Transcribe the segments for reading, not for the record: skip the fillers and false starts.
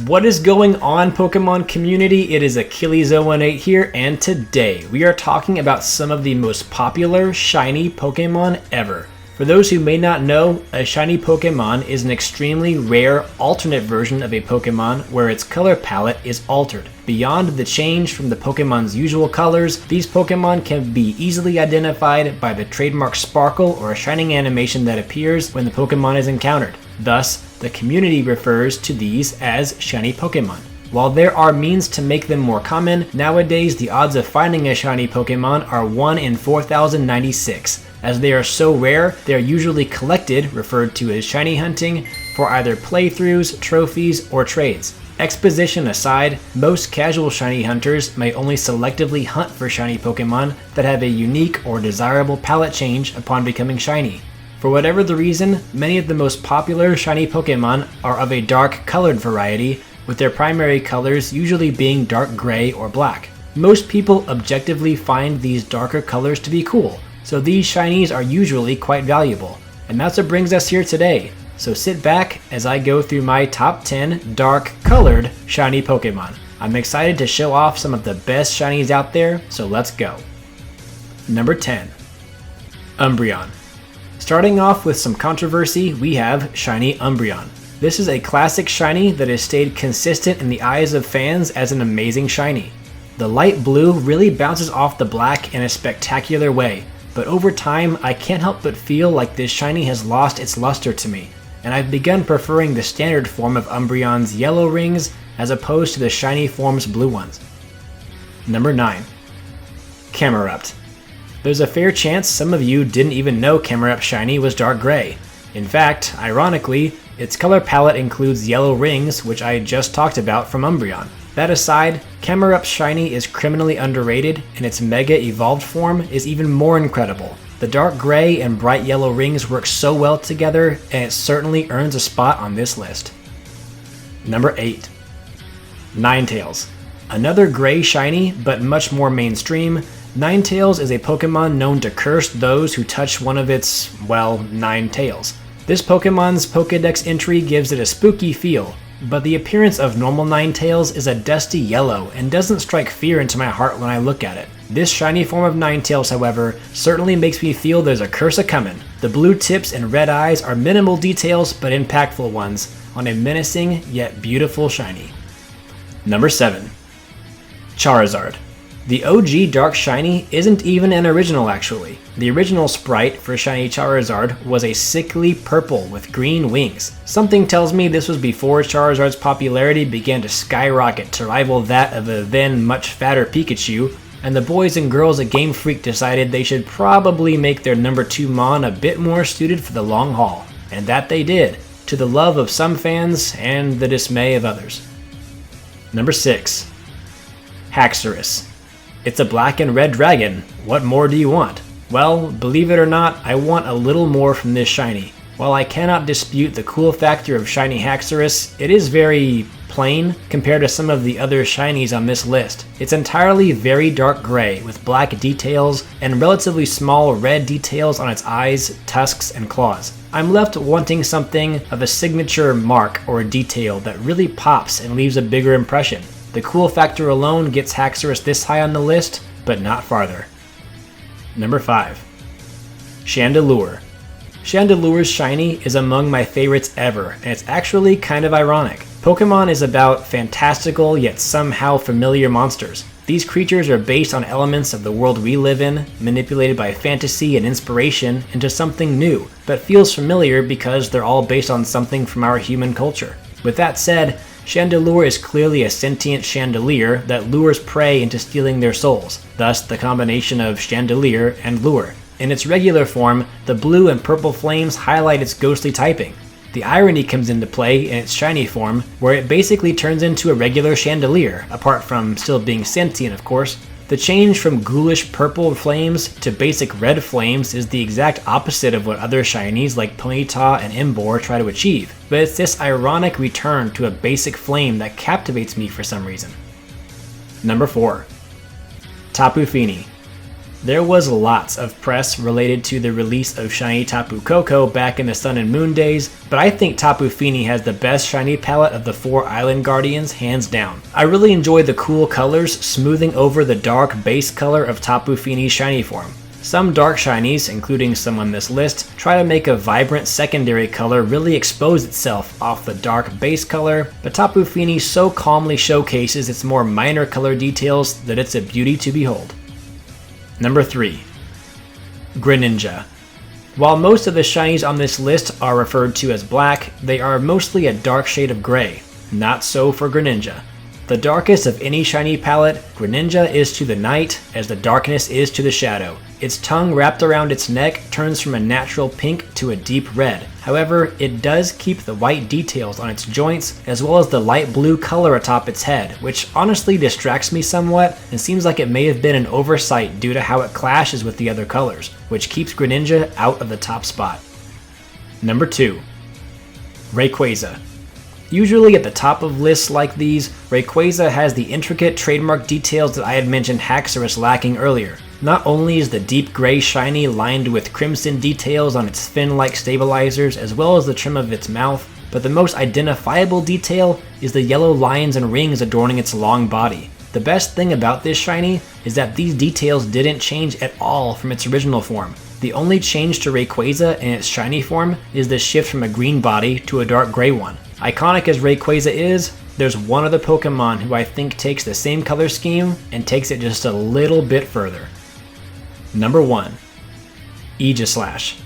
What is going on, Pokemon community? It is Achilles018 here, and today we are talking about some of the most popular shiny Pokemon ever. For those who may not know, a shiny Pokemon is an extremely rare alternate version of a Pokemon where its color palette is altered. Beyond the change from the Pokemon's usual colors, these Pokemon can be easily identified by the trademark sparkle or shining animation that appears when the Pokemon is encountered. Thus, the community refers to these as shiny Pokemon. While there are means to make them more common, nowadays the odds of finding a shiny Pokemon are 1 in 4,096. As they are so rare, they are usually collected, referred to as shiny hunting, for either playthroughs, trophies, or trades. Exposition aside, most casual shiny hunters may only selectively hunt for shiny Pokemon that have a unique or desirable palette change upon becoming shiny. For whatever the reason, many of the most popular shiny Pokemon are of a dark colored variety, with their primary colors usually being dark gray or black. Most people objectively find these darker colors to be cool, so these shinies are usually quite valuable. And that's what brings us here today. So sit back as I go through my top 10 dark colored shiny Pokemon. I'm excited to show off some of the best shinies out there, so let's go. Number 10. Umbreon. Starting off with some controversy, we have shiny Umbreon. This is a classic shiny that has stayed consistent in the eyes of fans as an amazing shiny. The light blue really bounces off the black in a spectacular way, but over time I can't help but feel like this shiny has lost its luster to me, and I've begun preferring the standard form of Umbreon's yellow rings as opposed to the shiny form's blue ones. Number 9. Camerupt. There's a fair chance some of you didn't even know Camerupt shiny was dark gray. In fact, ironically, its color palette includes yellow rings, which I just talked about from Umbreon. That aside, Camerupt shiny is criminally underrated, and its mega evolved form is even more incredible. The dark gray and bright yellow rings work so well together, and it certainly earns a spot on this list. Number 8. Ninetales. Another gray shiny, but much more mainstream, Ninetales is a Pokemon known to curse those who touch one of its, well, 9 tails. This Pokemon's Pokedex entry gives it a spooky feel, but the appearance of normal Ninetales is a dusty yellow and doesn't strike fear into my heart when I look at it. This shiny form of Ninetales, however, certainly makes me feel there's a curse a-comin'. The blue tips and red eyes are minimal details but impactful ones on a menacing yet beautiful shiny. Number 7. Charizard. The OG Dark Shiny isn't even an original actually. The original sprite for shiny Charizard was a sickly purple with green wings. Something tells me this was before Charizard's popularity began to skyrocket to rival that of a then much fatter Pikachu, and the boys and girls at Game Freak decided they should probably make their number 2 Mon a bit more suited for the long haul. And that they did, to the love of some fans and the dismay of others. Number 6. Haxorus. It's a black and red dragon. What more do you want? Well, believe it or not, I want a little more from this shiny. While I cannot dispute the cool factor of shiny Haxorus, it is very plain compared to some of the other shinies on this list. It's entirely very dark gray with black details and relatively small red details on its eyes, tusks, and claws. I'm left wanting something of a signature mark or a detail that really pops and leaves a bigger impression. The cool factor alone gets Haxorus this high on the list, but not farther. Number 5. Chandelure. Chandelure's shiny is among my favorites ever, and it's actually kind of ironic. Pokemon is about fantastical yet somehow familiar monsters. These creatures are based on elements of the world we live in, manipulated by fantasy and inspiration into something new, but feels familiar because they're all based on something from our human culture. With that said, Chandelure is clearly a sentient chandelier that lures prey into stealing their souls, thus the combination of chandelier and lure. In its regular form, the blue and purple flames highlight its ghostly typing. The irony comes into play in its shiny form, where it basically turns into a regular chandelier, apart from still being sentient of course. The change from ghoulish purple flames to basic red flames is the exact opposite of what other shinies like Ponyta and Emboar try to achieve, but it's this ironic return to a basic flame that captivates me for some reason. Number 4. Topfyne. There was lots of press related to the release of Shiny Tapu Koko back in the Sun and Moon days, but I think Tapu Fini has the best shiny palette of the 4 Island Guardians hands down. I really enjoy the cool colors smoothing over the dark base color of Tapu Fini's shiny form. Some dark shinies, including some on this list, try to make a vibrant secondary color really expose itself off the dark base color, but Tapu Fini so calmly showcases its more minor color details that it's a beauty to behold. Number 3. Greninja. While most of the shinies on this list are referred to as black, they are mostly a dark shade of gray. Not so for Greninja. The darkest of any shiny palette, Greninja is to the night as the darkness is to the shadow. Its tongue wrapped around its neck turns from a natural pink to a deep red. However, it does keep the white details on its joints as well as the light blue color atop its head, which honestly distracts me somewhat and seems like it may have been an oversight due to how it clashes with the other colors, which keeps Greninja out of the top spot. Number 2. Rayquaza. Usually at the top of lists like these, Rayquaza has the intricate trademark details that I had mentioned Haxorus lacking earlier. Not only is the deep gray shiny lined with crimson details on its fin-like stabilizers as well as the trim of its mouth, but the most identifiable detail is the yellow lines and rings adorning its long body. The best thing about this shiny is that these details didn't change at all from its original form. The only change to Rayquaza in its shiny form is the shift from a green body to a dark gray one. Iconic as Rayquaza is, there's one other Pokemon who I think takes the same color scheme and takes it just a little bit further. Number 1. Aegis Lash.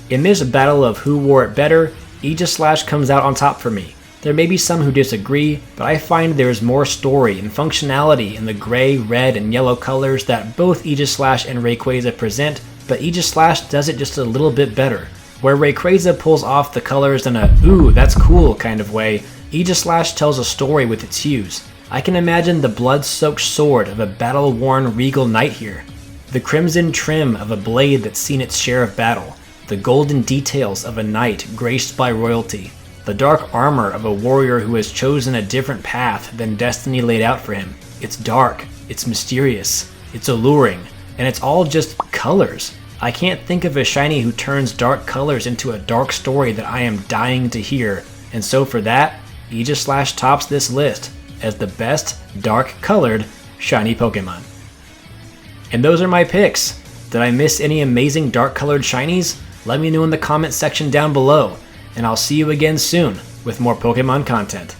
In this battle of who wore it better, Aegis Lash comes out on top for me. There may be some who disagree, but I find there is more story and functionality in the gray, red, and yellow colors that both Aegis Lash and Rayquaza present, but Aegis Lash does it just a little bit better. Where Rayquaza pulls off the colors in a "ooh, that's cool" kind of way, Aegis Lash tells a story with its hues. I can imagine the blood-soaked sword of a battle-worn regal knight here, the crimson trim of a blade that's seen its share of battle, the golden details of a knight graced by royalty, the dark armor of a warrior who has chosen a different path than destiny laid out for him. It's dark, it's mysterious, it's alluring, and it's all just colors. I can't think of a shiny who turns dark colors into a dark story that I am dying to hear, and so for that, Aegis Lash tops this list as the best dark-colored shiny Pokemon. And those are my picks. Did I miss any amazing dark-colored shinies? Let me know in the comment section down below, and I'll see you again soon with more Pokemon content.